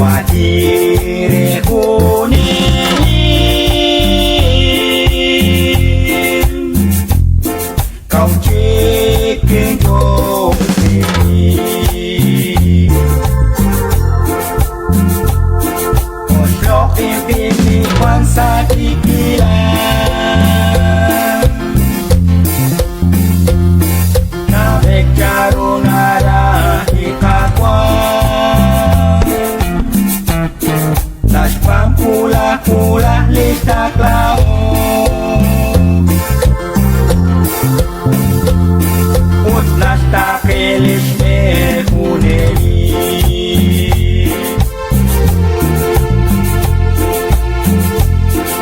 kwa diriku ini kau cikin jodoh Oslo pimpin bangsa dikilang Nabek jarunara hikakwang Las pangkulah-kulah listak laong Utlas takilis mehuneli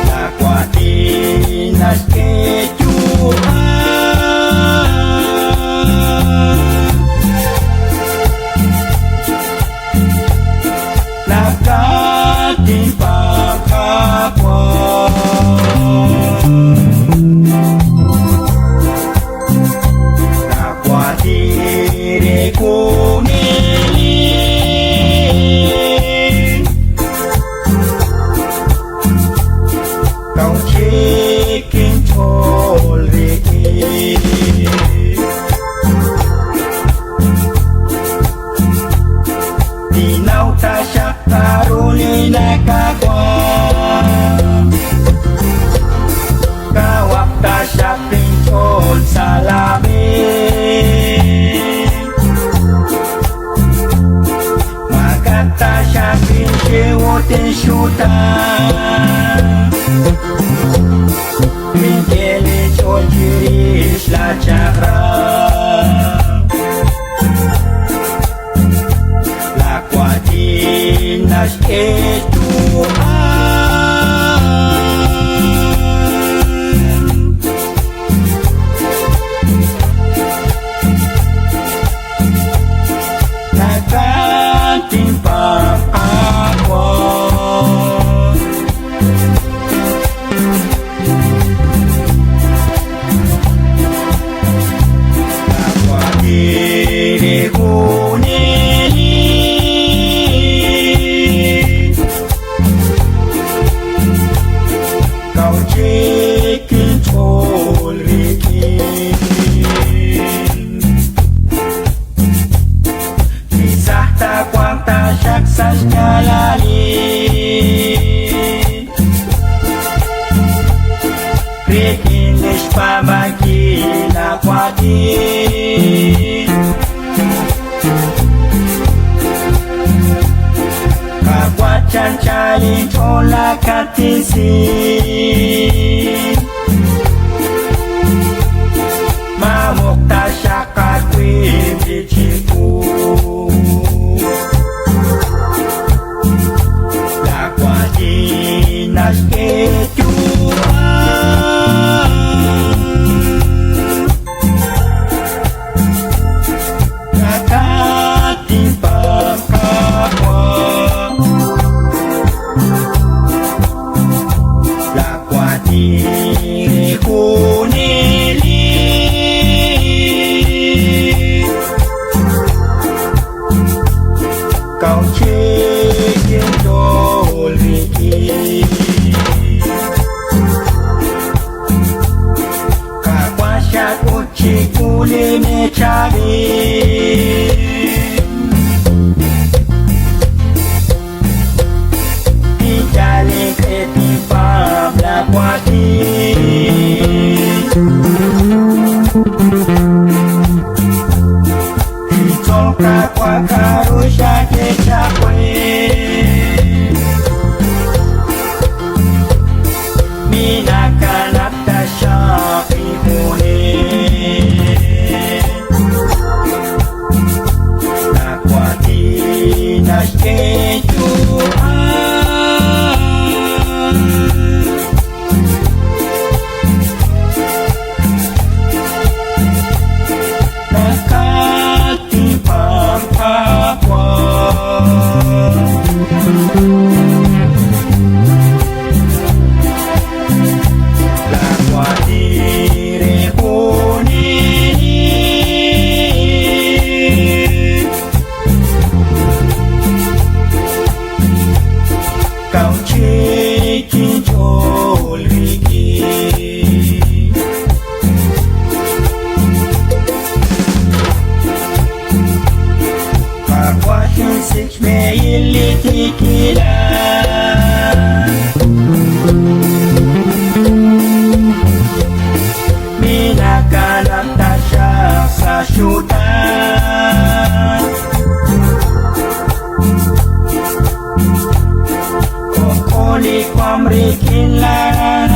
Lakwatinas kejuan Nakatimpa diriku ini kau cikin colriki Dinau tasyak karulina kakwang Kawak tasyak pincol salamin Tasya pinsyutin syutan Pinjeli cojiris la cakram Lakwatinas ketuan Nakatimpa diriku ini kau cikin colriki Kisah takwang tasyak sasnyalali Rikinis pamagi lakwati Kakwacan cari cola katisi Mamuk tasyak katwim diciku Lakwatinas kejuan Nakatimpa kakwang Lakwatiriku nili Kau cikin dolriki Kakwasyat uci kulime cabi Dijalik etipam lakwati Hijau kakwa karusya kecakwe Minakanap tasyak ihune Lakwatinas kejuan Nakatimpa kakwang tikilan. Minakanap na siya sa syudad. Kukuli kwa mrikinlan.